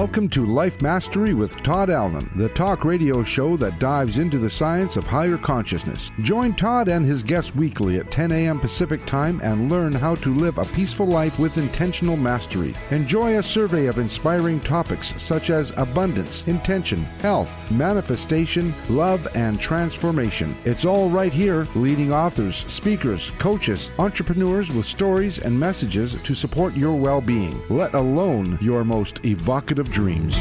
Welcome to Life Mastery with Todd Allen, the talk radio show that dives into the science of higher consciousness. Join Todd and his guests weekly at 10 a.m. Pacific Time and learn how to live a peaceful life with intentional mastery. Enjoy a survey of inspiring topics such as abundance, intention, health, manifestation, love, and transformation. It's all right here. Leading authors, speakers, coaches, entrepreneurs with stories and messages to support your well-being, let alone your most evocative dreams.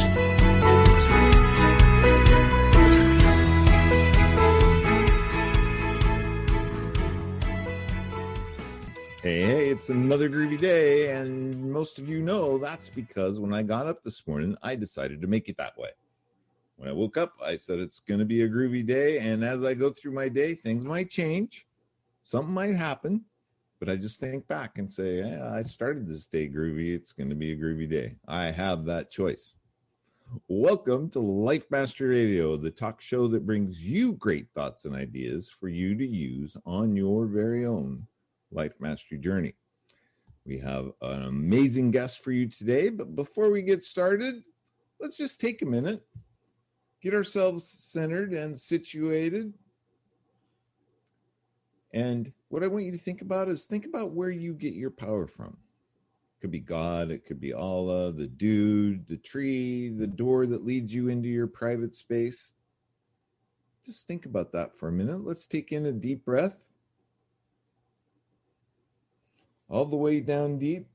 Hey, it's another groovy day, and most of you know that's because when I got up this morning, I decided to make it that way. When I woke up, I said it's going to be a groovy day, and as I go through my day, things might change, something might happen, but I just think back and say, yeah, I started this day groovy. It's going to be a groovy day. I have that choice. Welcome to Life Mastery Radio, the talk show that brings you great thoughts and ideas for you to use on your very own life mastery journey. We have an amazing guest for you today, but before we get started, let's just take a minute, get ourselves centered and situated. And what I want you to think about is think about where you get your power from. It could be God, it could be Allah, the dude, the tree, the door that leads you into your private space. Just think about that for a minute. Let's take in a deep breath. All the way down deep.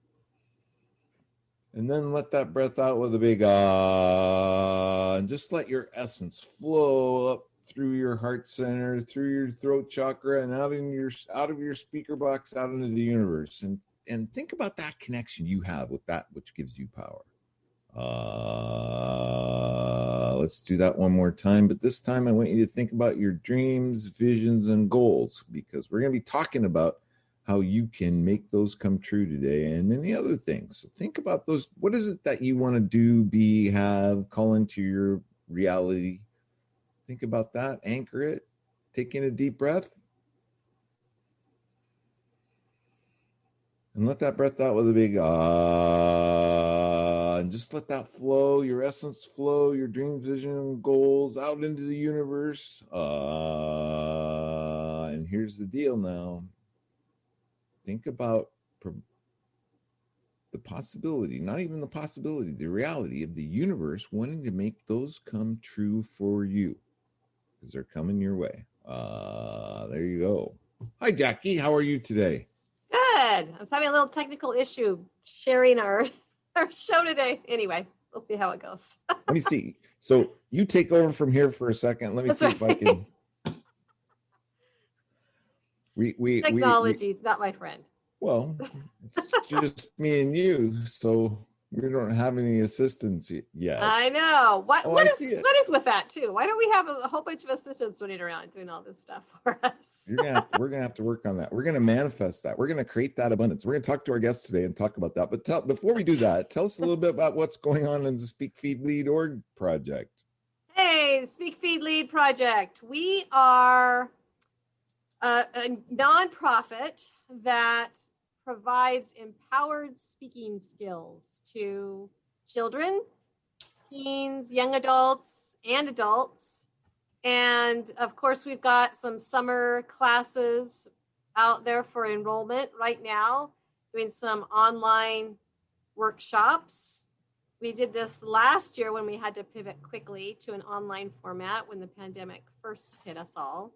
And then let that breath out with a big ah. And just let your essence flow up through your heart center, through your throat chakra, and out of your speaker box, out into the universe. And think about that connection you have with that which gives you power. Let's do that one more time. But this time I want you to think about your dreams, visions, and goals, because we're going to be talking about how you can make those come true today and many other things. So think about those. What is it that you want to do, be, have, call into your reality? Think about that, anchor it, take in a deep breath, and let that breath out with a big ah, and just let that flow, your essence flow, your dreams, vision, and goals out into the universe. And here's the deal now. Think about the possibility, not even the possibility, the reality of the universe wanting to make those come true for you, because they're coming your way. There you go. Hi, Jackie. How are you today? Good. I was having a little technical issue sharing our show today. Anyway, we'll see how it goes. Let me see. So you take over from here for a second. Let me see if I can. Technology is not my friend. Well, it's just me and you, so we don't have any assistants yet. I know. What is with that too? Why don't we have a whole bunch of assistants running around doing all this stuff for us? We're gonna have to work on that. We're gonna manifest that. We're gonna create that abundance. We're gonna talk to our guests today and talk about that. But before we do that, tell us a little bit about what's going on in the Speak Feed Lead Org project. Hey, the Speak Feed Lead project. We are a nonprofit that provides empowered speaking skills to children, teens, young adults, and adults. And of course, we've got some summer classes out there for enrollment right now, doing some online workshops. We did this last year when we had to pivot quickly to an online format when the pandemic first hit us all.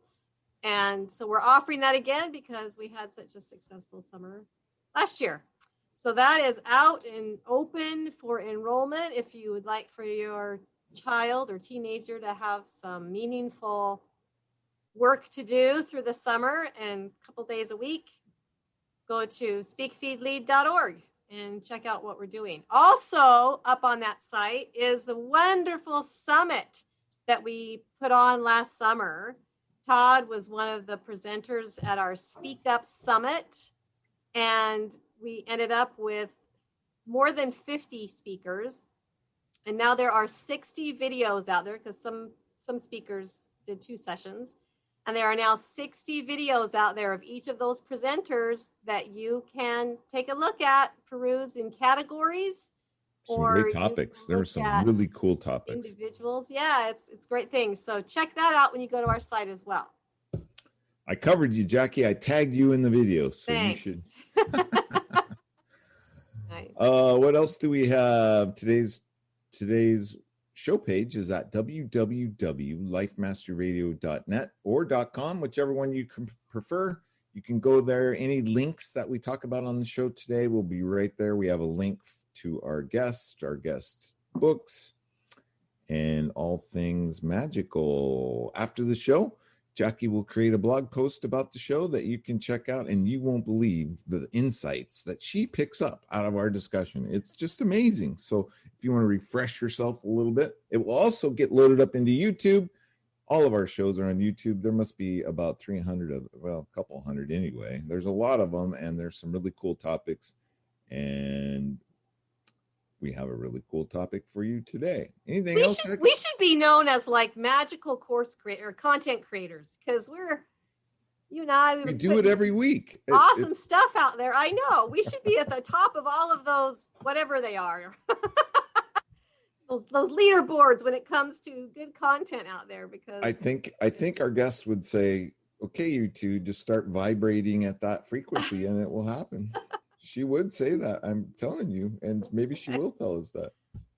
And so we're offering that again because we had such a successful summer last year. So that is out and open for enrollment if you would like for your child or teenager to have some meaningful work to do through the summer and a couple days a week. Go to speakfeedlead.org and check out what we're doing. Also up on that site is the wonderful summit that we put on last summer. Todd was one of the presenters at our Speak Up Summit, and we ended up with more than 50 speakers. And now there are 60 videos out there because some speakers did 2 sessions. And there are now 60 videos out there of each of those presenters that you can take a look at, peruse in categories, Some or great you topics. There were look some at really cool topics. individuals. Yeah, it's great things. So check that out when you go to our site as well. I covered you, Jackie. I tagged you in the video, so Thanks. you should. Nice. What else do we have? Today's show page is at www.lifemasteryradio.net or .com, whichever one you can prefer. You can go there. Any links that we talk about on the show today will be right there. We have a link to our guests books, and all things magical. After the show, Jackie will create a blog post about the show that you can check out, and you won't believe the insights that she picks up out of our discussion. It's just amazing. So if you want to refresh yourself a little bit, it will also get loaded up into YouTube. All of our shows are on YouTube. There must be about 300 of, well, a couple hundred anyway. There's a lot of them, and there's some really cool topics. And we have a really cool topic for you today. Anything else? We should be known as like magical course creator or content creators, because you and I, we do it every week. Awesome stuff out there. I know. We should be at the top of all of those, whatever they are. those leaderboards when it comes to good content out there, because I think our guest would say, okay, you two just start vibrating at that frequency and it will happen. She would say that, I'm telling you, and maybe she will tell us that.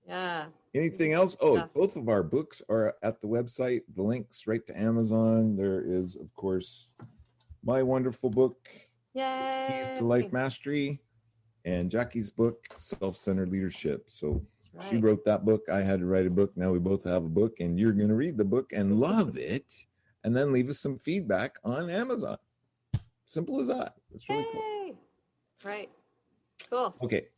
Yeah. Anything else? Oh, both of our books are at the website. The link's right to Amazon. There is, of course, my wonderful book, Yay. 6 Keys to Life Mastery, and Jackie's book, Self-Centered Leadership. So right. She wrote that book. I had to write a book. Now we both have a book, and you're going to read the book and love it, and then leave us some feedback on Amazon. Simple as that. It's really cool. Right. Cool. Okay.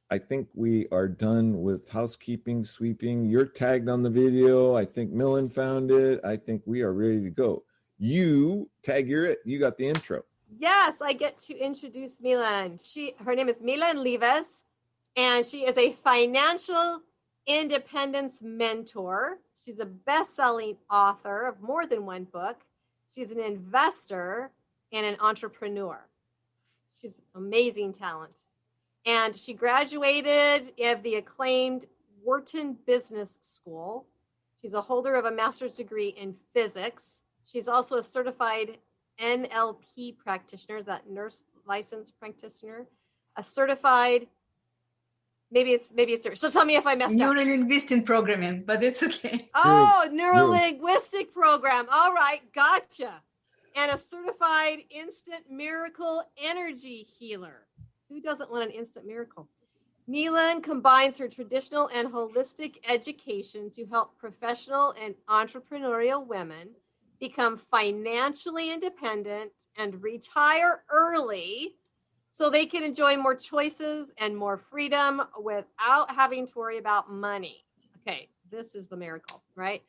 I think we are done with housekeeping, sweeping. You're tagged on the video. I think Millen found it. I think we are ready to go. You got the intro. Yes, I get to introduce Millen. Her name is Millen Livis, and she is a financial independence mentor. She's a best-selling author of more than one book. She's an investor and an entrepreneur. She's amazing talents. And she graduated of the acclaimed Wharton Business School. She's a holder of a master's degree in physics. She's also a certified NLP practitioner, that nurse licensed practitioner, a certified, maybe it's so tell me if I messed up. Neuro-linguistic programming, but it's okay. Oh, neuro-linguistic program. All right, gotcha. And a certified instant miracle energy healer. Who doesn't want an instant miracle? Millen combines her traditional and holistic education to help professional and entrepreneurial women become financially independent and retire early so they can enjoy more choices and more freedom without having to worry about money. Okay, this is the miracle, right?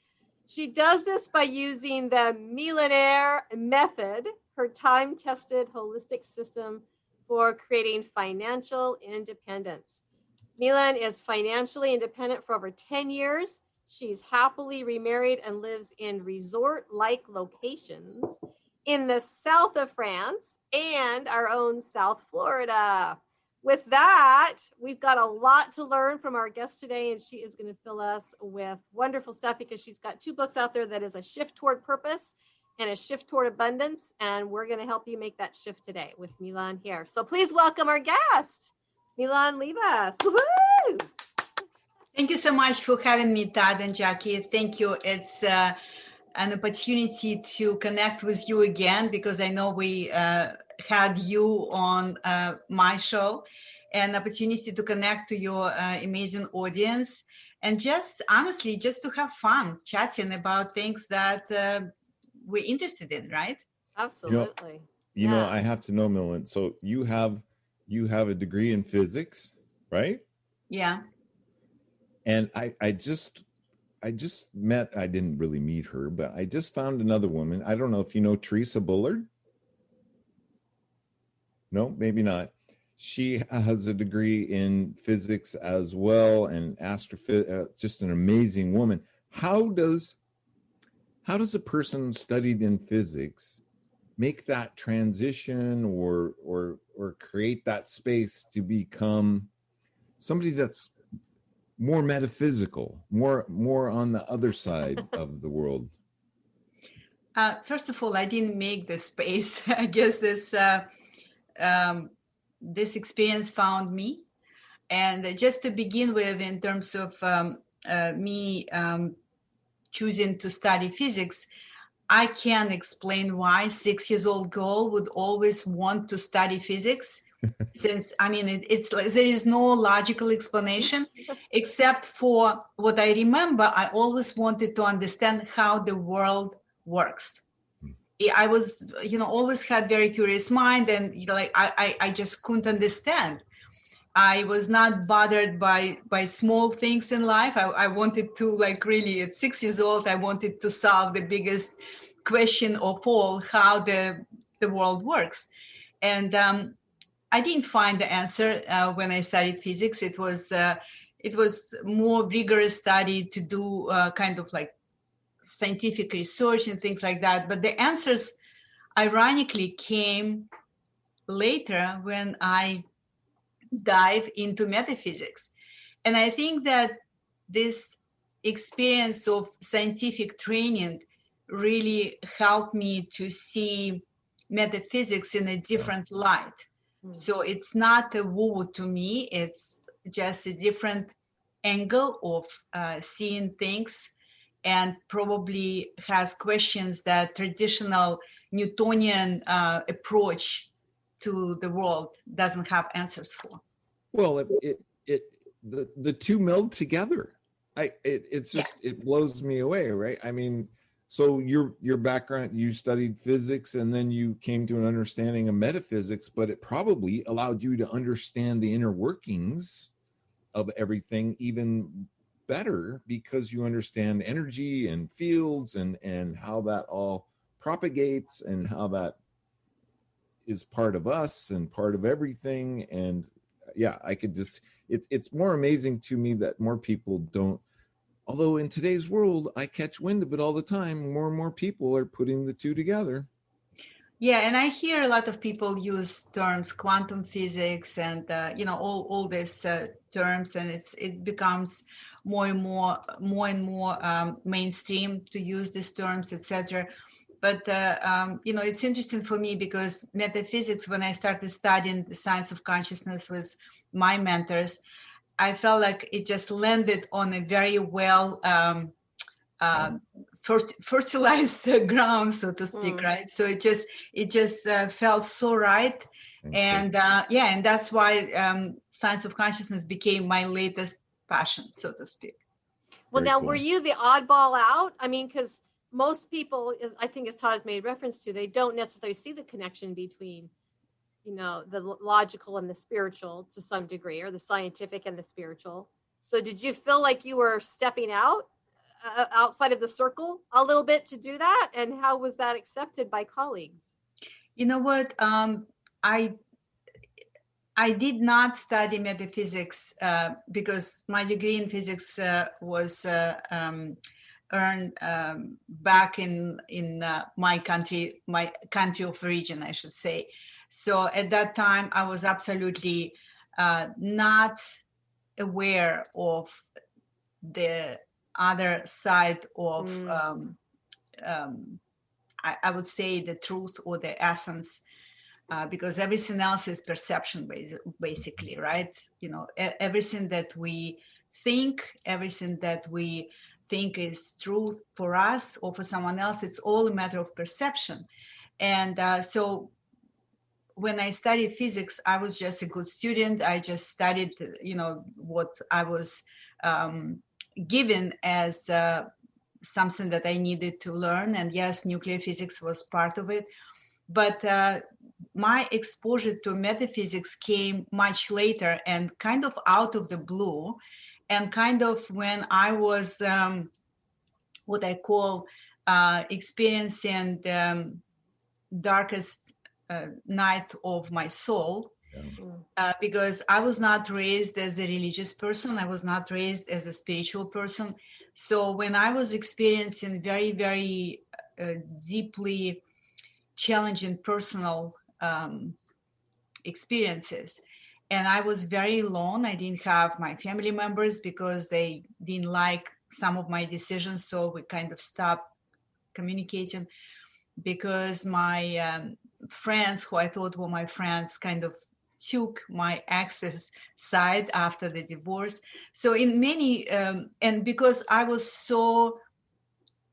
She does this by using the Millennial Method, her time-tested holistic system for creating financial independence. Millen is financially independent for over 10 years. She's happily remarried and lives in resort-like locations in the south of France and our own South Florida. With that, we've got a lot to learn from our guest today, and she is going to fill us with wonderful stuff because she's got 2 books out there that is a shift toward purpose and a shift toward abundance, and we're going to help you make that shift today with Millen here. So please welcome our guest, Millen Livis. Woo-hoo! Thank you so much for having me, Todd and Jackie. Thank you. It's an opportunity to connect with you again, because I know we had you on my show, an opportunity to connect to your amazing audience, and just honestly, just to have fun chatting about things that we're interested in, right? Absolutely. You know, I have to know, Millen. So you have a degree in physics, right? Yeah. And I just met, I didn't really meet her, but I just found another woman. I don't know if you know Teresa Bullard. No, maybe not. She has a degree in physics as well, and astrophysics, just an amazing woman. How does a person studied in physics make that transition or create that space to become somebody that's more metaphysical, more on the other side of the world? First of all, I didn't make this space. I guess this experience found me. And just to begin with, in terms of me choosing to study physics, I can explain why 6-year-old girl would always want to study physics. Since, I mean, it's like there is no logical explanation, except for what I remember. I always wanted to understand how the world works. I was, always had very curious mind, and I just couldn't understand. I was not bothered by small things in life. I wanted to, really at 6 years old, I wanted to solve the biggest question of all, how the world works. And I didn't find the answer when I studied physics. It was more rigorous study to do kind of like scientific research and things like that. But the answers, ironically, came later when I dive into metaphysics. And I think that this experience of scientific training really helped me to see metaphysics in a different light. So it's not a woo to me, it's just a different angle of seeing things, and probably has questions that traditional Newtonian approach to the world doesn't have answers for. Well, the two meld together. It blows me away, right? I mean, so your background, you studied physics and then you came to an understanding of metaphysics, but it probably allowed you to understand the inner workings of everything even better, because you understand energy and fields and how that all propagates and how that is part of us and part of everything. And yeah, I could just, it's more amazing to me that more people don't, although in today's world, I catch wind of it all the time. More and more people are putting the two together. Yeah, and I hear a lot of people use terms, quantum physics, and all these terms, and it becomes more and more mainstream to use these terms, etc. But it's interesting for me because metaphysics, when I started studying the science of consciousness with my mentors, I felt like it just landed on a very well fertilized ground, so to speak, right? So it just felt so right. And and that's why science of consciousness became my latest passion, so to speak. Well, now, were you the oddball out? I mean, because most people, I think, as Todd has made reference to, they don't necessarily see the connection between, the logical and the spiritual to some degree, or the scientific and the spiritual. So did you feel like you were stepping outside of the circle a little bit to do that? And how was that accepted by colleagues? You know what? I did not study metaphysics because my degree in physics was earned back in my country of origin, I should say. So at that time, I was absolutely not aware of the other side of, I would say, the truth or the essence. Because everything else is perception, basically, right? Everything that we think, everything that we think is true for us or for someone else, it's all a matter of perception. And so when I studied physics, I was just a good student. I just studied, what I was given as something that I needed to learn. And yes, nuclear physics was part of it. But my exposure to metaphysics came much later and kind of out of the blue, and kind of when I was what I call experiencing the darkest night of my soul, because I was not raised as a religious person. I was not raised as a spiritual person. So when I was experiencing very, very deeply challenging personal experiences, And I was very alone. I didn't have my family members because they didn't like some of my decisions. So we kind of stopped communicating because my friends, who I thought were my friends, kind of took my ex's side after the divorce. So in many, and because I was so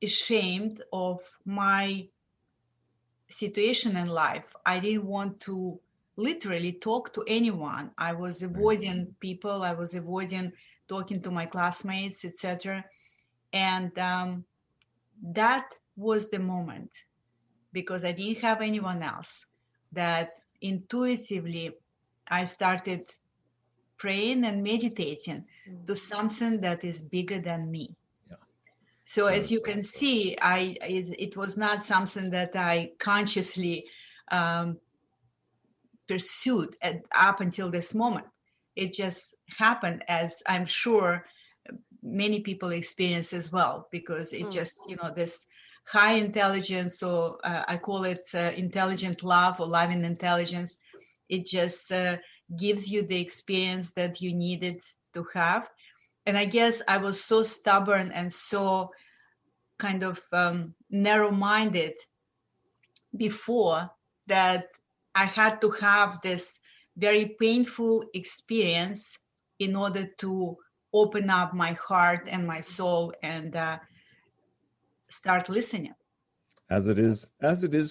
ashamed of my situation in life, I didn't want to literally talk to anyone. I was avoiding people. I was avoiding talking to my classmates, etc. And that was the moment, because I didn't have anyone else, that intuitively I started praying and meditating to something that is bigger than me. So as you can see, it was not something that I consciously pursued up until this moment. It just happened, as I'm sure many people experience as well, because it just, this high intelligence, or I call it intelligent love or loving intelligence. It just gives you the experience that you needed to have. And I guess I was so stubborn and so kind of narrow-minded before, that I had to have this very painful experience in order to open up my heart and my soul and start listening. As it is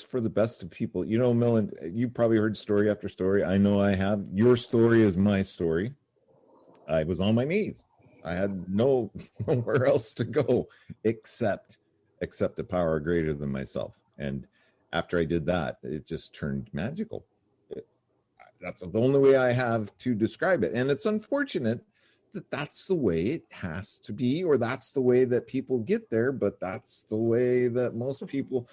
for the best of people. You know, Millen, you probably heard story after story. I know I have. Your story is my story. I was on my knees. I had nowhere else to go except a power greater than myself. And after I did that, it just turned magical. That's the only way I have to describe it. And it's unfortunate that that's the way it has to be, or that's the way that people get there, but that's the way that most people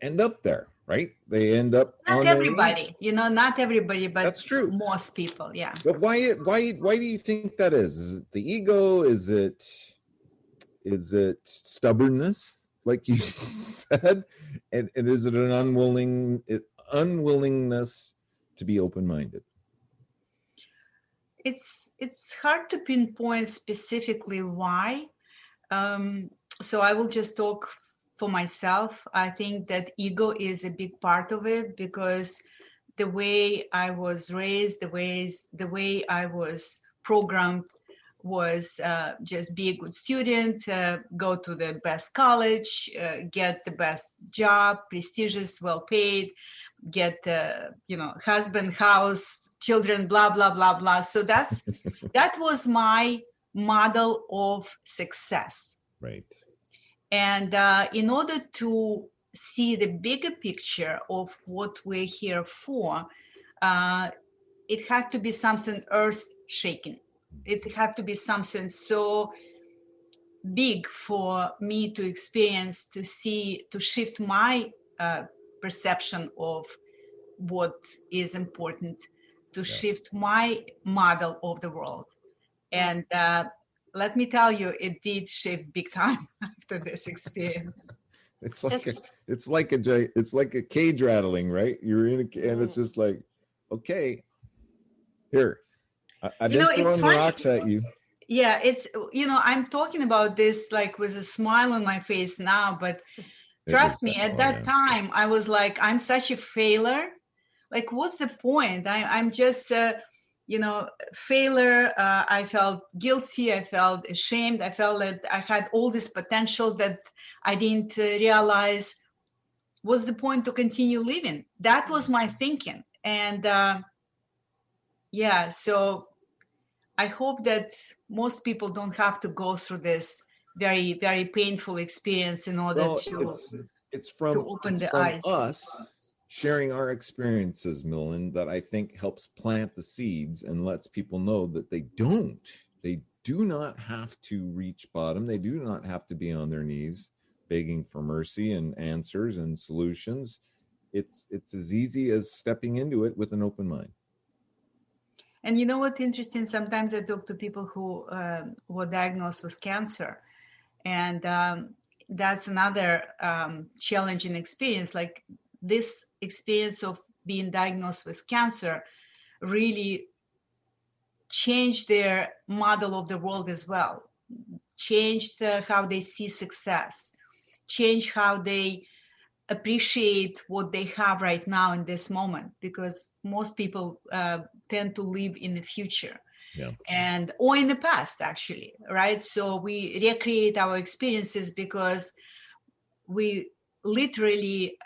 end up there, right? They end up not everybody, not everybody, but that's true. Most people, yeah. But why do you think that is? Is it the ego? Is it stubbornness, like you said? And is it an unwillingness to be open-minded? It's hard to pinpoint specifically why. So I will just talk for myself. I think that ego is a big part of it, because the way I was raised, the way I was programmed was just be a good student, go to the best college, get the best job, prestigious, well paid, get husband, house, children, blah blah blah blah. So that was my model of success. Right. And in order to see the bigger picture of what we're here for, it had to be something earth-shaking. It had to be something so big for me to experience, to see, to shift my perception of what is important, to shift my model of the world. And let me tell you, it did shift big time after this experience. It's like a cage rattling, right? You're in and it's just like, okay, here, I've been throwing rocks at you. Yeah, it's, I'm talking about this like with a smile on my face now, but trust me, at that time, I was like, I'm such a failure. Like, what's the point? I'm just, failure. I felt guilty. I felt ashamed. I felt that I had all this potential that I didn't realize. What's the point to continue living? That was my thinking. And so I hope that most people don't have to go through this very, very painful experience in order to open the eyes. Us sharing our experiences, Millen, that I think helps plant the seeds and lets people know that they do not have to reach bottom. They do not have to be on their knees begging for mercy and answers and solutions. It's as easy as stepping into it with an open mind. And you know what's interesting? Sometimes I talk to people who were diagnosed with cancer, and that's another challenging experience. Like this experience of being diagnosed with cancer really changed their model of the world as well, changed how they see success, changed how they appreciate what they have right now in this moment, because most people tend to live in the future. Yeah. And or in the past, actually, right? So we recreate our experiences because we literally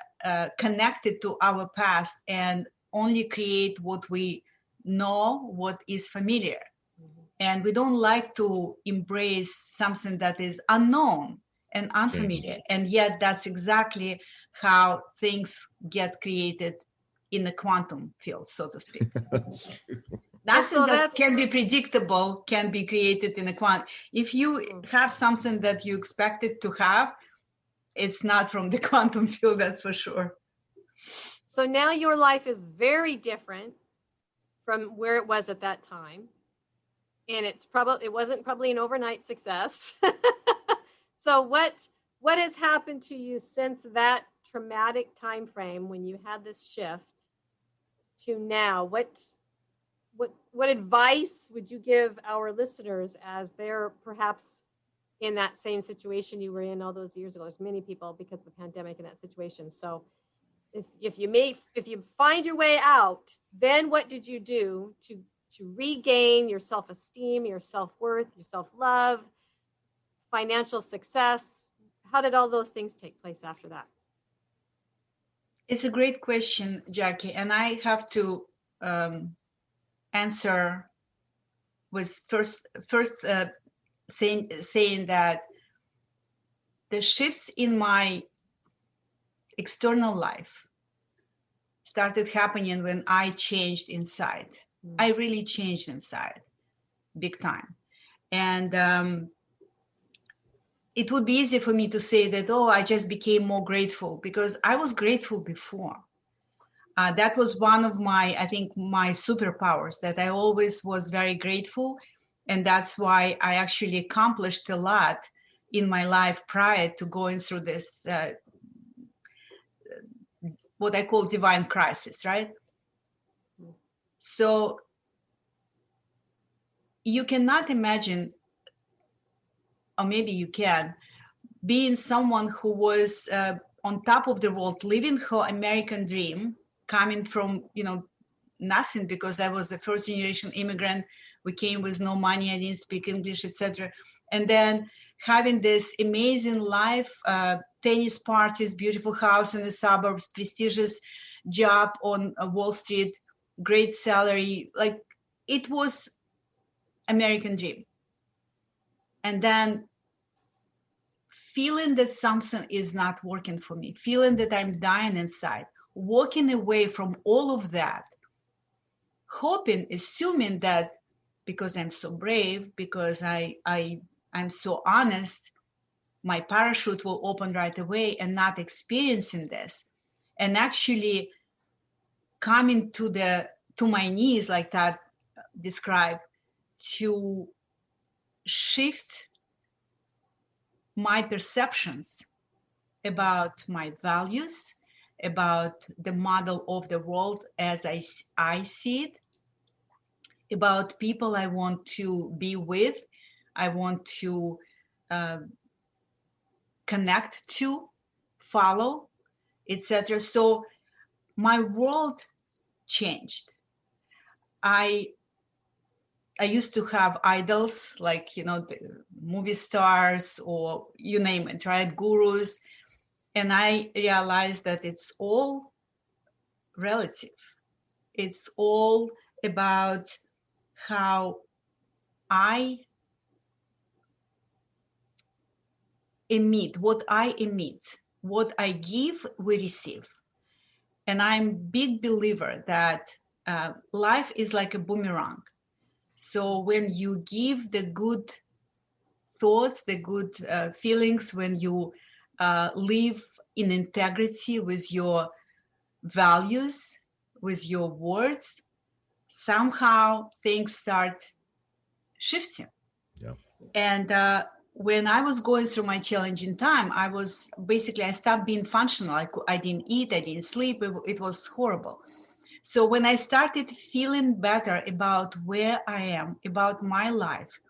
connected to our past and only create what we know, what is familiar. And we don't like to embrace something that is unknown and unfamiliar. And yet that's exactly how things get created in the quantum field, so to speak. That's true. Nothing so that can be predictable can be created in a quantum. If you have something that you expected to have, it's not from the quantum field, that's for sure. So now your life is very different from where it was at that time. And it wasn't probably an overnight success. So what has happened to you since that traumatic time frame when you had this shift to now? What advice would you give our listeners as they're perhaps in that same situation you were in all those years ago? There's many people because of the pandemic in that situation. So if you find your way out, then what did you do to regain your self-esteem, your self-worth, your self-love, financial success? How did all those things take place after that? It's a great question, Jackie, and I have to answer with first saying that the shifts in my external life started happening when I changed inside. I really changed inside, big time. And it would be easy for me to say that, oh, I just became more grateful, because I was grateful before. That was one of my superpowers, that I always was very grateful. And that's why I actually accomplished a lot in my life prior to going through this, what I call divine crisis, right? So you cannot imagine, or maybe you can, being someone who was on top of the world, living her American dream, coming from, nothing, because I was a first generation immigrant. We came with no money, I didn't speak English, etc. And then having this amazing life, tennis parties, beautiful house in the suburbs, prestigious job on Wall Street, great salary. Like, it was American dream. And then feeling that something is not working for me, feeling that I'm dying inside, walking away from all of that, hoping, assuming that because I'm so brave, because I'm so honest, my parachute will open right away, and not experiencing this. And actually coming to my knees, like that described, to shift my perceptions about my values, about the model of the world as I see it, about people I want to be with, I want to connect to, follow, etc. So my world changed. I used to have idols, like, the movie stars, or you name it, right? Gurus. And I realized that it's all relative. It's all about how I emit, what I give, we receive. And I'm a big believer that life is like a boomerang. So when you give the good thoughts, the good feelings, when you live in integrity with your values, with your words, somehow things start shifting. Yeah. And when I was going through my challenging time, I stopped being functional. I didn't eat, I didn't sleep. It was horrible. So when I started feeling better about where I am, about my life,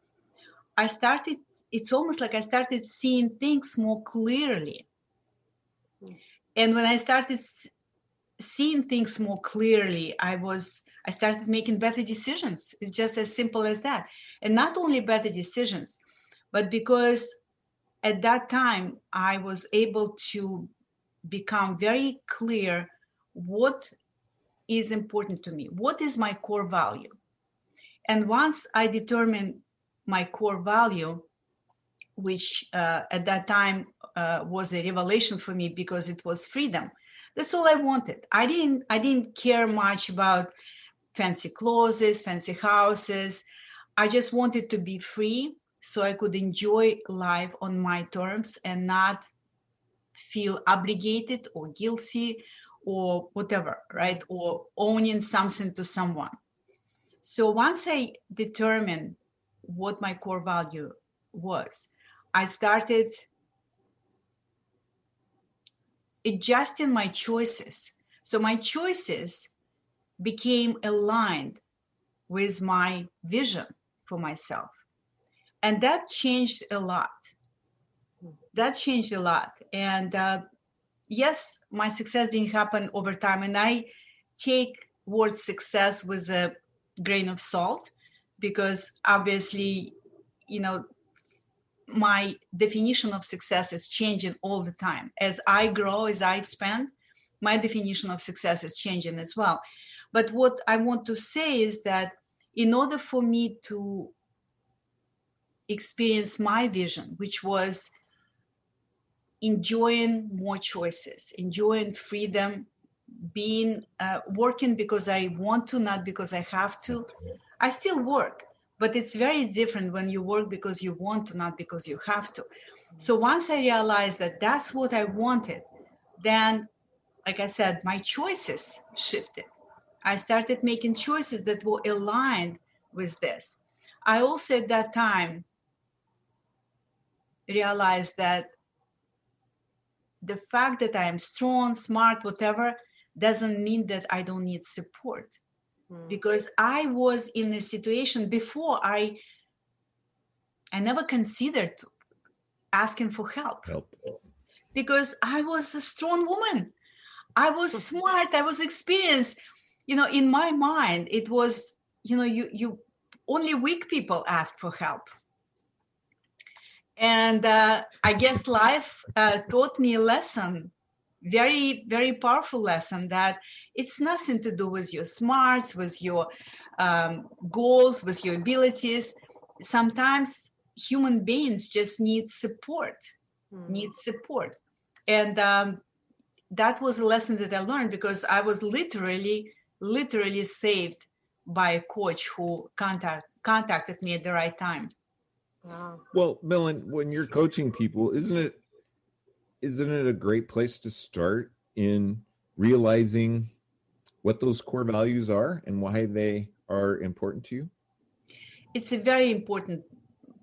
it's almost like I started seeing things more clearly. And when I started seeing things more clearly, I started making better decisions. It's just as simple as that. And not only better decisions, but because at that time I was able to become very clear what is important to me, what is my core value. And once I determined my core value, which at that time was a revelation for me because it was freedom. That's all I wanted. I didn't care much about fancy clothes, fancy houses. I just wanted to be free so I could enjoy life on my terms and not feel obligated or guilty or whatever, right? Or owning something to someone. So once I determined what my core value was, I started adjusting my choices. So my choices became aligned with my vision for myself. And that changed a lot. And yes, my success didn't happen over time. And I take word success with a grain of salt, because obviously, my definition of success is changing all the time. As I grow, as I expand, my definition of success is changing as well. But what I want to say is that in order for me to experience my vision, which was enjoying more choices, enjoying freedom, being working because I want to, not because I have to. I still work, but it's very different when you work because you want to, not because you have to. So once I realized that that's what I wanted, then, like I said, my choices shifted. I started making choices that were aligned with this. I also at that time realized that the fact that I am strong, smart, whatever, doesn't mean that I don't need support. Because I was in a situation before I never considered asking for help. Because I was a strong woman. I was smart. I was experienced. In my mind, it was, you only weak people ask for help. And I guess life taught me a lesson, very, very powerful lesson, that it's nothing to do with your smarts, with your goals, with your abilities. Sometimes human beings just need support, And that was a lesson that I learned because I was literally saved by a coach who contacted me at the right time. Wow. Well, Millen, when you're coaching people, isn't it a great place to start in realizing what those core values are and why they are important to you? It's a very important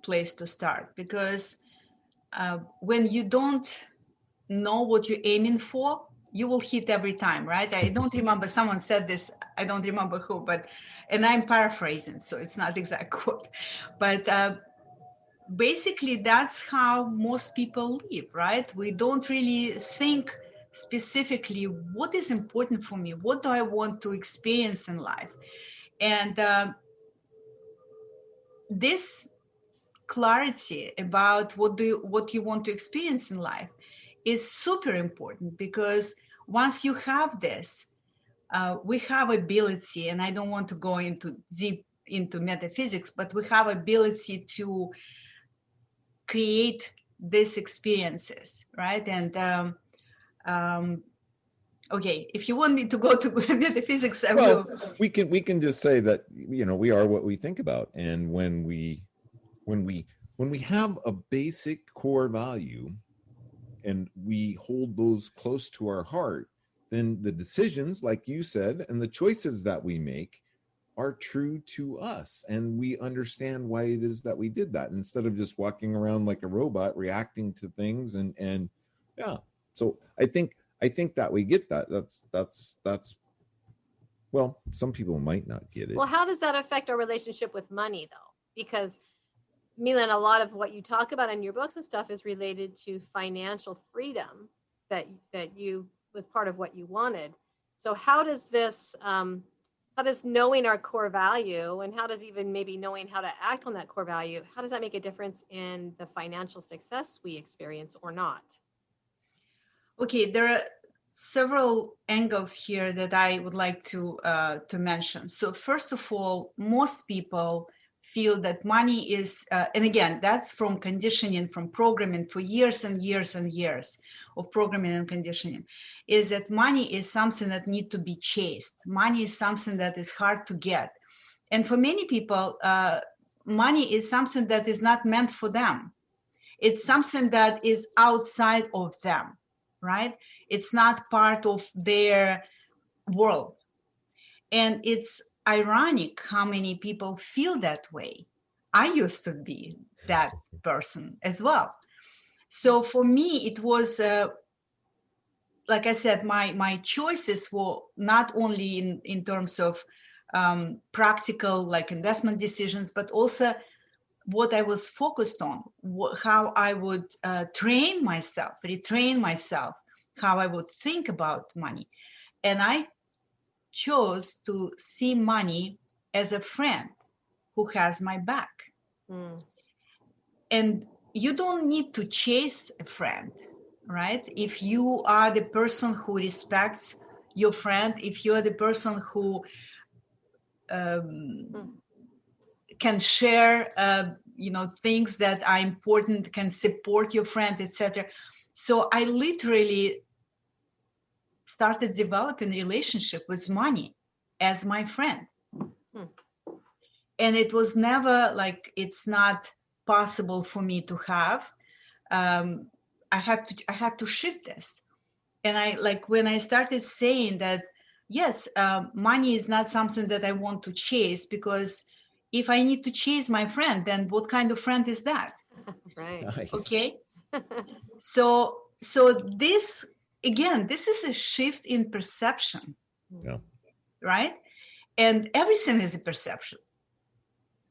place to start because when you don't know what you're aiming for, you will hit every time, right? I don't remember, someone said this, I don't remember who, and I'm paraphrasing, so it's not exact quote, but basically that's how most people live, right? We don't really think specifically what is important for me, what do I want to experience in life. And this clarity about what you want to experience in life is super important, because once you have this, we have ability, and I don't want to go deep into metaphysics, but we have ability to create these experiences, right? And okay, if you want me to go to metaphysics, I will. We can just say that we are what we think about, and when we have a basic core value and we hold those close to our heart, then the decisions, like you said, and the choices that we make are true to us, and we understand why it is that we did that, instead of just walking around like a robot reacting to things. And yeah, so I think that we get that. That's Well, some people might not get it. Well, how does that affect our relationship with money, though? Because, Millen, a lot of what you talk about in your books and stuff is related to financial freedom that you was part of what you wanted. So how does this, how does knowing our core value, and how does even maybe knowing how to act on that core value, how does that make a difference in the financial success we experience or not? Okay, there are several angles here that I would like to mention. So first of all, most people feel that money is, and again, that's from conditioning, from programming for years and years and years of programming and conditioning, is that money is something that needs to be chased. Money is something that is hard to get. And for many people, money is something that is not meant for them. It's something that is outside of them, right? It's not part of their world. And it's ironic how many people feel that way. I used to be that person as well. So for me, it was, like I said, my choices were not only in terms of practical, like investment decisions, but also what I was focused on, how I would retrain myself, how I would think about money. And I chose to see money as a friend who has my back. Mm. And you don't need to chase a friend, right? If you are the person who respects your friend, if you are the person who can share, things that are important, can support your friend, etc. So I literally started developing a relationship with money as my friend. And it was never like, it's not possible for me to have. I had to shift this. And when I started saying that, yes, money is not something that I want to chase, because if I need to chase my friend, then what kind of friend is that? Right. Nice. Okay. So this, again, this is a shift in perception. Yeah. Right? And everything is a perception.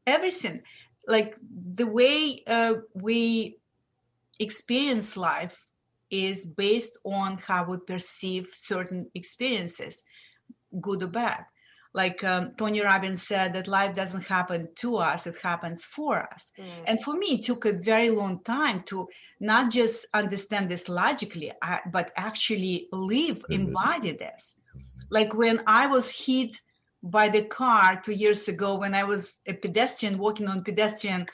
Everything. Like the way we experience life is based on how we perceive certain experiences, good or bad. Like Tony Robbins said, that life doesn't happen to us, it happens for us. Mm. And for me, it took a very long time to not just understand this logically, but actually live, embody this. Like when I was hit by the car 2 years ago, when I was a pedestrian walking on pedestrian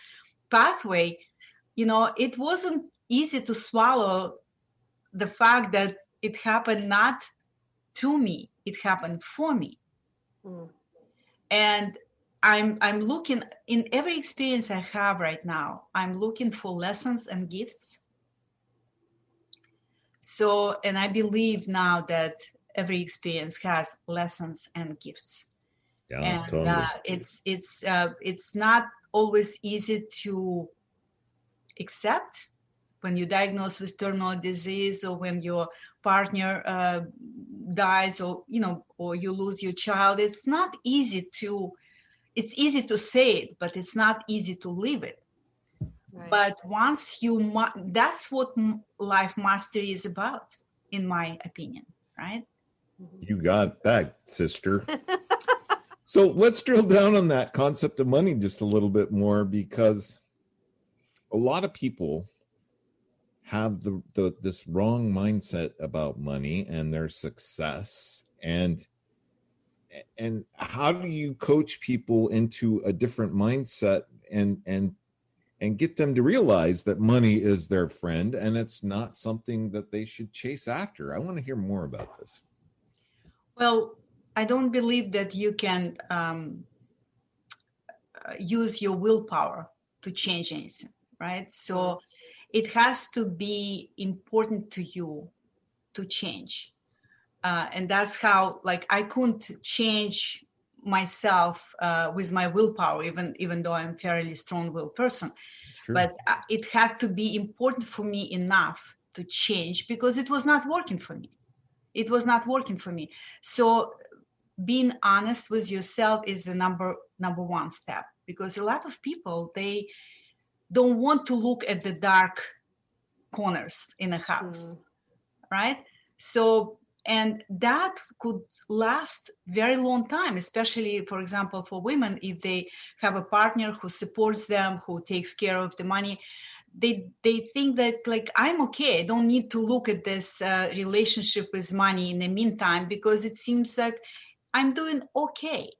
pathway, it wasn't easy to swallow the fact that it happened not to me, it happened for me. Mm. And I'm looking in every experience I have right now, I'm looking for lessons and gifts. So, and I believe now that every experience has lessons and gifts. Yeah, and totally. It's not always easy to accept when you're diagnosed with terminal disease, or when your partner dies, or you lose your child. It's easy to say it, but it's not easy to live it. Right. But once that's what life mastery is about, in my opinion, right? You got that, sister. So let's drill down on that concept of money just a little bit more, because a lot of people have this wrong mindset about money and their success. And how do you coach people into a different mindset and get them to realize that money is their friend and it's not something that they should chase after? I want to hear more about this. Well, I don't believe that you can use your willpower to change anything, right? So it has to be important to you to change. And that's how, I couldn't change myself with my willpower, even though I'm a fairly strong-willed person. But it had to be important for me enough to change, because it was not working for me. So being honest with yourself is the number one step, because a lot of people, they don't want to look at the dark corners in a house, right? So, and that could last very long time, especially, for example, for women, if they have a partner who supports them, who takes care of the money. They think that, like, I'm okay, I don't need to look at this relationship with money in the meantime, because it seems like I'm doing okay.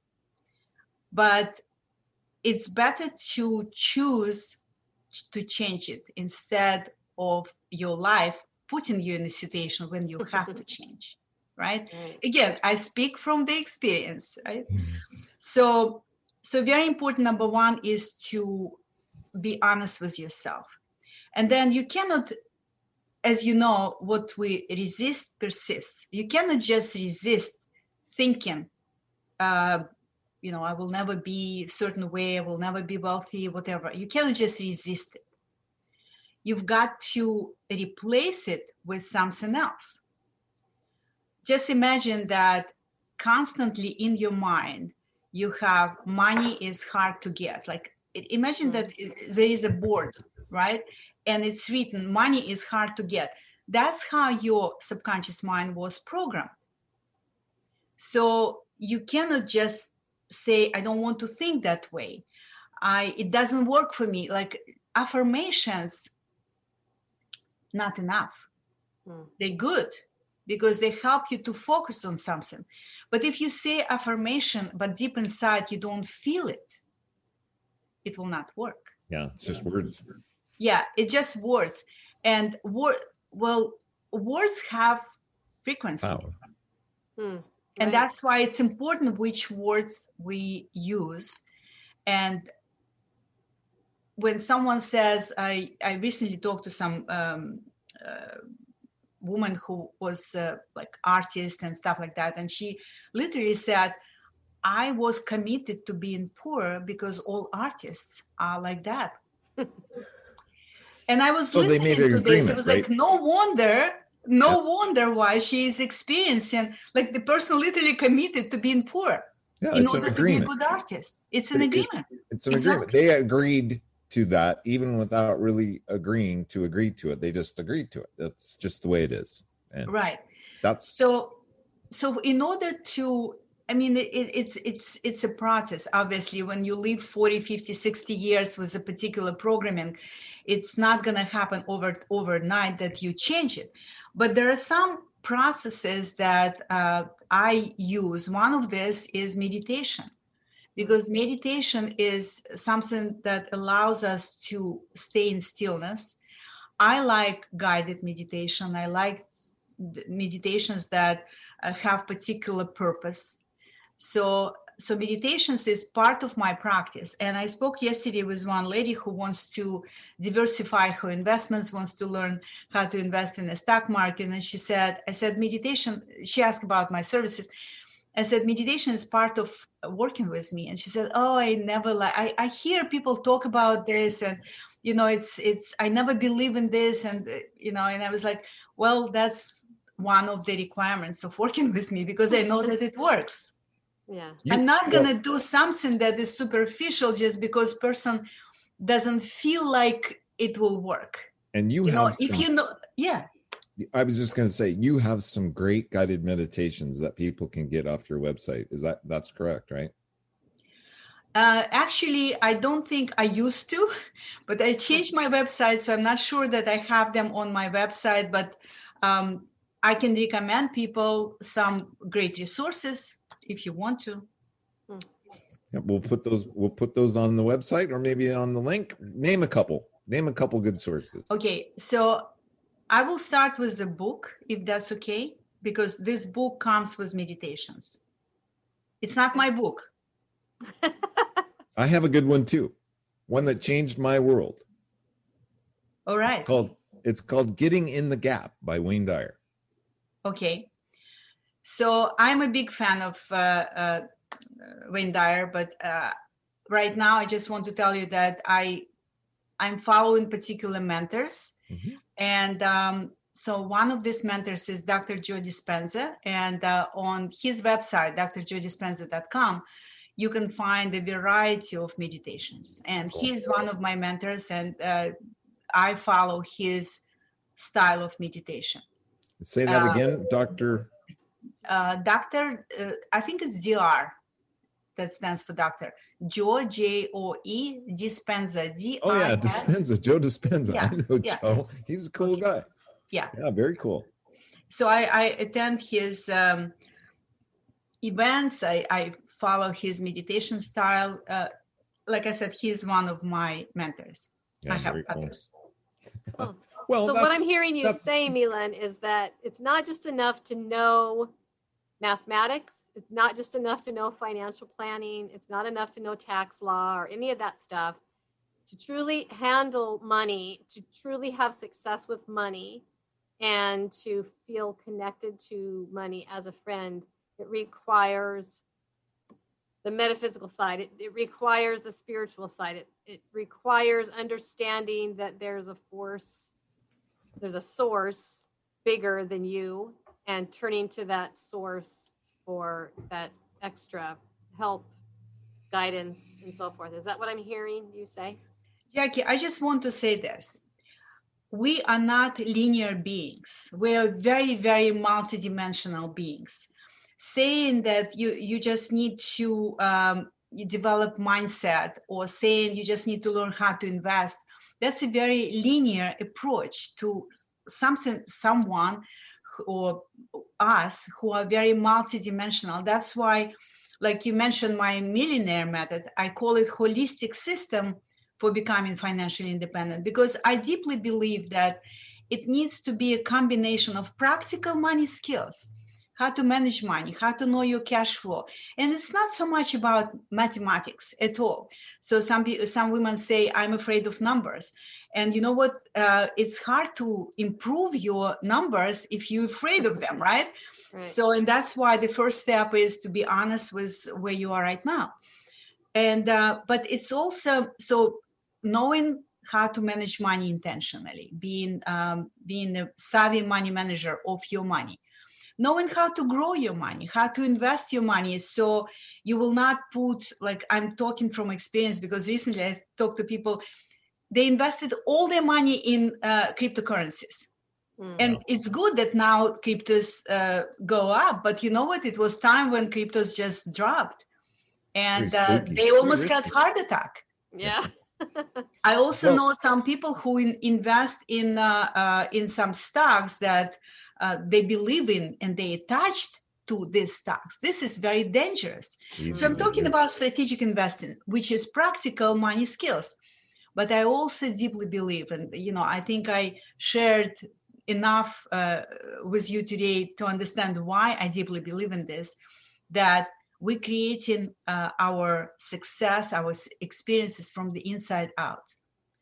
But it's better to choose to change it instead of your life putting you in a situation when you have to change, right? Again, I speak from the experience, right? So very important, number one, is to be honest with yourself. And then you cannot, as you know, what we resist persists. You cannot just resist thinking, I will never be a certain way, I will never be wealthy, whatever. You cannot just resist it. You've got to replace it with something else. Just imagine that constantly in your mind, you have money is hard to get. Like, imagine that there is a board, right? And it's written, money is hard to get. That's how your subconscious mind was programmed. So you cannot just say, I don't want to think that way. It doesn't work for me. Like, affirmations, not enough. They're good because they help you to focus on something. But if you say affirmation, but deep inside you don't feel it, it will not work. Yeah, it's just words. Yeah, it's just words. And words have frequency. Wow. And that's why it's important which words we use. And when someone says, I recently talked to some woman who was like artist and stuff like that. And she literally said, I was committed to being poor because all artists are like that. And I was listening to this. It was like, no wonder why she is experiencing, like, the person literally committed to being poor in order to be a good artist. It's an agreement. It's an agreement. They agreed to that even without really agreeing to agree to it. They just agreed to it. That's just the way it is. And right. That's so in order to, I mean, it's a process. Obviously, when you live 40, 50, 60 years with a particular programming, it's not going to happen overnight that you change it. But there are some processes that I use. One of this is meditation, because meditation is something that allows us to stay in stillness. I like guided meditation. I like meditations that have particular purpose. So meditations is part of my practice. And I spoke yesterday with one lady who wants to diversify her investments, wants to learn how to invest in the stock market. And I said, meditation, she asked about my services. I said, meditation is part of working with me. And she said, oh, I hear people talk about this, and, I never believe in this. And, and I was like, well, that's one of the requirements of working with me, because I know that it works. Yeah. I'm not going to do something that is superficial just because person doesn't feel like it will work. And yeah. I was just going to say, you have some great guided meditations that people can get off your website. That's correct, right? Actually, I don't think I used to, but I changed my website, so I'm not sure that I have them on my website, but I can recommend people some great resources if you want to. Yeah, we'll put those on the website, or maybe on the link. Name a couple good sources. Okay, so I will start with the book, if that's okay, because this book comes with meditations. It's not my book. I have a good one too, one that changed my world. All right. It's called Getting in the Gap by Wayne Dyer. Okay. So I'm a big fan of Wayne Dyer, but right now I just want to tell you that I'm following particular mentors, and So one of these mentors is Dr. Joe Dispenza, and on his website, drjoedispenza.com, you can find a variety of meditations. And he's one of my mentors, and I follow his style of meditation. Say that again, Dr. I think it's DR. That stands for Dr. Joe, J-O-E, Dispenza, D-I-S. Oh, yeah, Dispenza, Joe Dispenza. Yeah, I know yeah. Joe. He's a cool guy. Yeah. Yeah, very cool. So I attend his events. I follow his meditation style. Like I said, he's one of my mentors. Yeah, I have very cool. others. Cool. Well, So what I'm hearing you say, Millen, is that it's not just enough to know mathematics. It's not just enough to know financial planning. It's not enough to know tax law or any of that stuff. To truly handle money, to truly have success with money, and to feel connected to money as a friend, it requires the metaphysical side. It requires the spiritual side. It requires understanding that there's a force, there's a source bigger than you, and turning to that source for that extra help, guidance, and so forth. Is that what I'm hearing you say? Jackie, I just want to say this. We are not linear beings. We are very, very multidimensional beings. Saying that you just need to develop mindset, or saying you just need to learn how to invest, that's a very linear approach to someone or us who are very multidimensional. That's why, like you mentioned, my millionaire method, I call it holistic system for becoming financially independent, because I deeply believe that it needs to be a combination of practical money skills, how to manage money, how to know your cash flow. And it's not so much about mathematics at all. So some women say, I'm afraid of numbers. And you know what? It's hard to improve your numbers if you're afraid of them, right? So, and that's why the first step is to be honest with where you are right now. And, but it's also, so knowing how to manage money intentionally, being a savvy money manager of your money, knowing how to grow your money, how to invest your money. So you will not put, like, I'm talking from experience, because recently I talked to people, they invested all their money in cryptocurrencies. And it's good that now cryptos go up, but you know what? It was time when cryptos just dropped, and they almost had heart attack. Yeah. I also know some people who invest in some stocks that they believe in, and they attached to these stocks. This is very dangerous. So I'm talking about strategic investing, which is practical money skills. But I also deeply believe, and I think I shared enough with you today to understand why I deeply believe in this, that we're creating our success, our experiences from the inside out,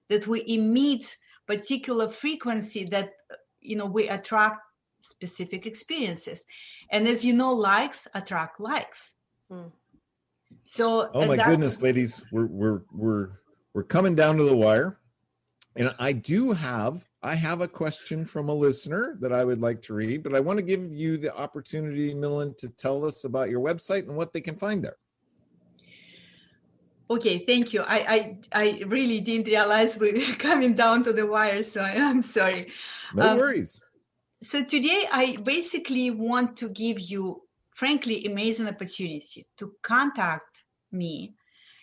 that we emit particular frequency that, we attract specific experiences. And as you know, likes attract likes. So, oh my goodness, ladies, we're coming down to the wire. And I have a question from a listener that I would like to read, but I want to give you the opportunity, Millen, to tell us about your website and what they can find there. Okay, thank you. I really didn't realize we were coming down to the wire, so I'm sorry. No worries. So today I basically want to give you, frankly, amazing opportunity to contact me.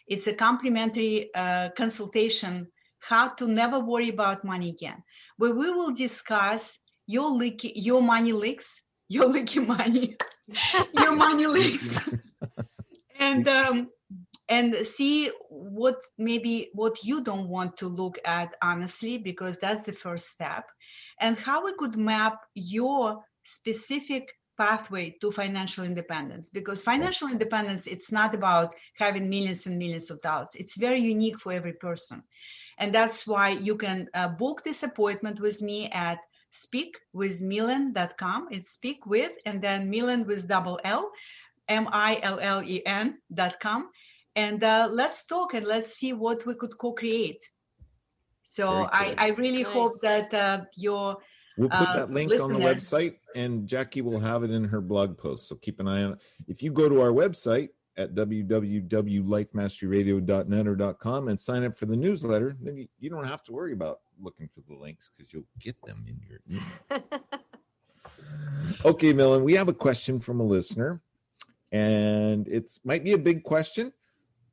It's a complimentary consultation, how to never worry about money again, where we will discuss your money leaks, your leaky money, your money leaks, and see what you don't want to look at honestly, because that's the first step, and how we could map your specific pathway to financial independence, because financial independence, it's not about having millions and millions of dollars. It's very unique for every person. And that's why you can book this appointment with me at speakwithmillen.com. It's speak with, and then Millen with double L, MILLEN.com. And let's talk and let's see what we could co-create. So I really hope that your We'll put that link on the listeners. website, and Jackie will have it in her blog post. So keep an eye on it. If you go to our website at www.lifemasteryradio.net or .com and sign up for the newsletter, then you don't have to worry about looking for the links because you'll get them in your email. Okay, Millen, we have a question from a listener, and it might be a big question,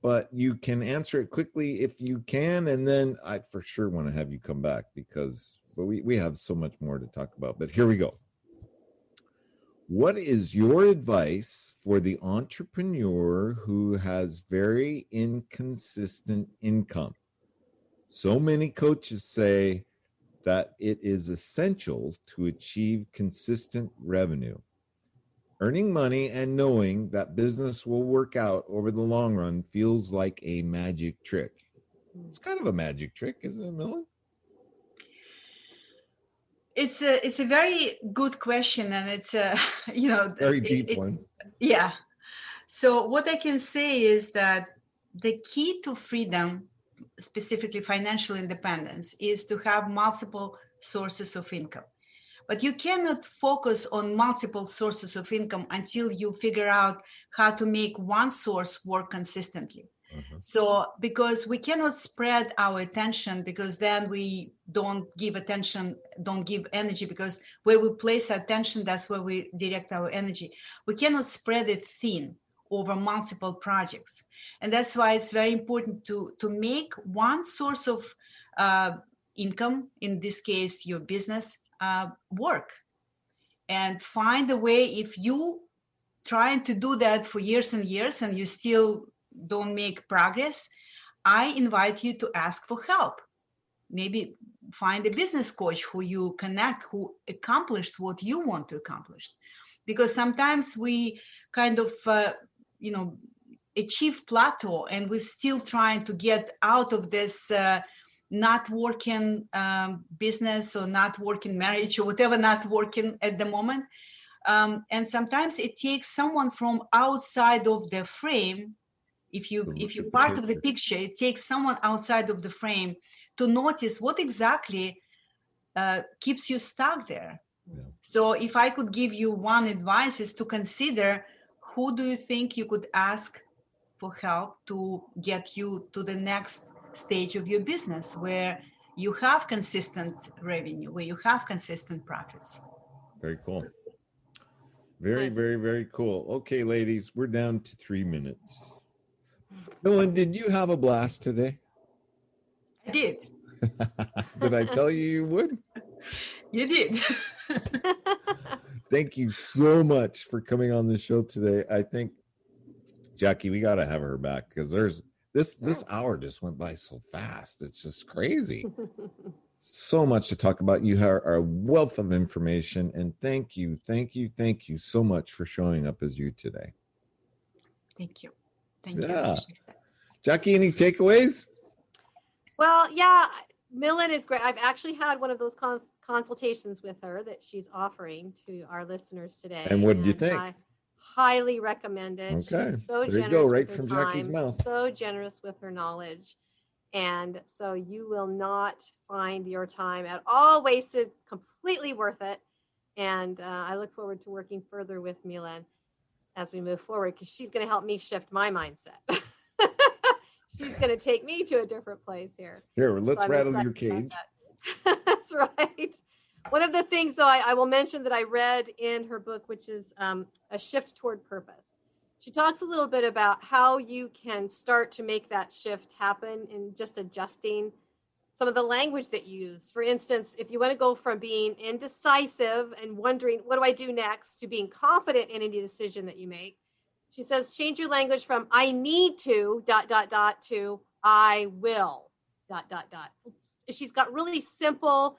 but you can answer it quickly if you can, and then I for sure want to have you come back because we have so much more to talk about. But here we go. What is your advice for the entrepreneur who has very inconsistent income? So many coaches say that it is essential to achieve consistent revenue. Earning money and knowing that business will work out over the long run feels like a magic trick. It's kind of a magic trick, isn't it, Millen? It's a very good question, and it's a very deep one. Yeah. So what I can say is that the key to freedom, specifically financial independence, is to have multiple sources of income. But you cannot focus on multiple sources of income until you figure out how to make one source work consistently. So because we cannot spread our attention, because then we don't give attention, don't give energy, because where we place our attention, that's where we direct our energy. We cannot spread it thin over multiple projects. And that's why it's very important to make one source of income, in this case, your business, work. And find a way. If you trying to do that for years and years and you still don't make progress, I invite you to ask for help. Maybe find a business coach who you connect, who accomplished what you want to accomplish. Because sometimes we kind of, achieve plateau and we're still trying to get out of this not working business or not working marriage or whatever not working at the moment. And sometimes it takes someone from outside of the frame. If you're part of the picture, it takes someone outside of the frame to notice what exactly keeps you stuck there. Yeah. So if I could give you one advice, is to consider who do you think you could ask for help to get you to the next stage of your business where you have consistent revenue, where you have consistent profits. Very cool. Very, very, very cool. Okay, ladies, we're down to 3 minutes. Millen, did you have a blast today? I did. Did I tell you would? You did. Thank you so much for coming on the show today. I think, Jackie, we got to have her back because there's this hour just went by so fast. It's just crazy. So much to talk about. You are a wealth of information, and thank you so much for showing up as you today. Thank you. Thank you. Jackie, any takeaways? Well, yeah, Millen is great. I've actually had one of those consultations with her that she's offering to our listeners today. And what did you think? I highly recommend it. Okay. She's so there generous you go, right with her from time, Jackie's mouth. so generous with her knowledge. And so you will not find your time at all wasted, completely worth it. And I look forward to working further with Millen as we move forward, because she's going to help me shift my mindset. She's going to take me to a different place here. Here, let's rattle your cage. That. That's right. One of the things, though, I will mention that I read in her book, which is A Shift Toward Purpose. She talks a little bit about how you can start to make that shift happen in just adjusting some of the language that you use. For instance, if you want to go from being indecisive and wondering, what do I do next, to being confident in any decision that you make, she says, change your language from I need to ... to I will ... She's got really simple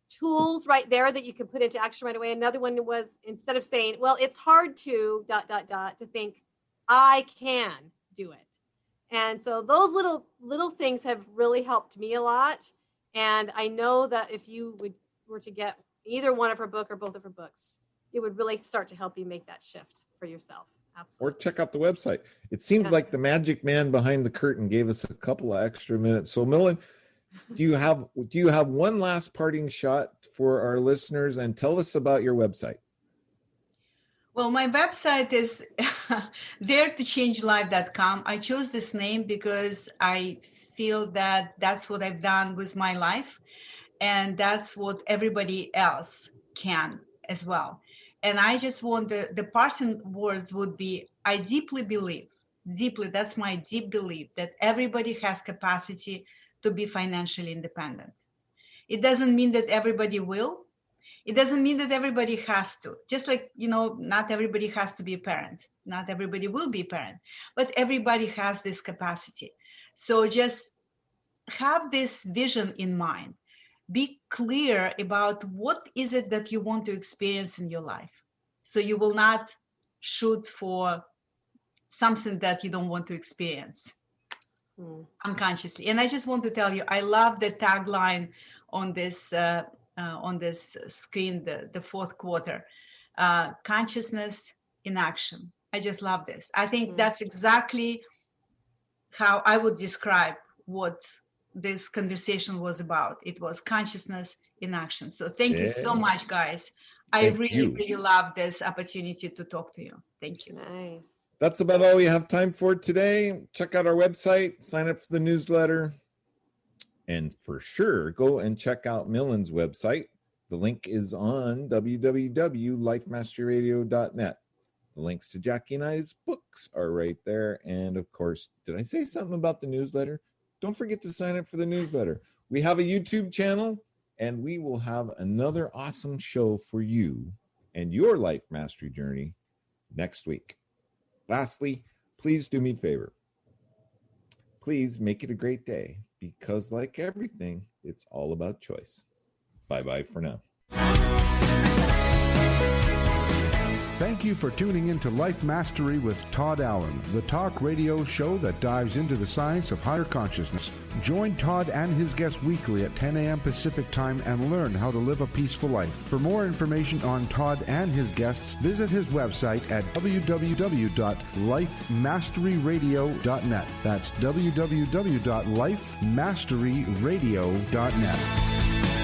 tools right there that you can put into action right away. Another one was, instead of saying, well, it's hard to ... to think I can do it. And so those little things have really helped me a lot. And I know that if you were to get either one of her book or both of her books, it would really start to help you make that shift for yourself. Absolutely. Or check out the website. It seems like the magic man behind the curtain gave us a couple of extra minutes. So Millen, Do you have one last parting shot for our listeners, and tell us about your website? Well, my website is daretochange.life.com. I chose this name because I feel that that's what I've done with my life, and that's what everybody else can as well. And I just want the parting words would be, I deeply believe, that's my deep belief, that everybody has capacity to be financially independent. It doesn't mean that everybody will. It doesn't mean that everybody has to. Just like, not everybody has to be a parent. Not everybody will be a parent, but everybody has this capacity. So just have this vision in mind. Be clear about what is it that you want to experience in your life. So you will not shoot for something that you don't want to experience unconsciously. And I just want to tell you, I love the tagline on this screen, the fourth quarter, consciousness in action. I just love this. I think that's exactly how I would describe what this conversation was about. It was consciousness in action. So thank you so much, guys. I really love this opportunity to talk to you. Thank you. Nice. That's about all we have time for today. Check out our website, sign up for the newsletter, and for sure, go and check out Millen's website. The link is on www.lifemasteryradio.net. The links to Jackie and I's books are right there. And of course, did I say something about the newsletter? Don't forget to sign up for the newsletter. We have a YouTube channel, and we will have another awesome show for you and your life mastery journey next week. Lastly, please do me a favor. Please make it a great day, because like everything, it's all about choice. Bye-bye for now. Thank you for tuning into Life Mastery with Todd Allen, the talk radio show that dives into the science of higher consciousness. Join Todd and his guests weekly at 10 a.m. Pacific Time and learn how to live a peaceful life. For more information on Todd and his guests, visit his website at www.lifemasteryradio.net. That's www.lifemasteryradio.net.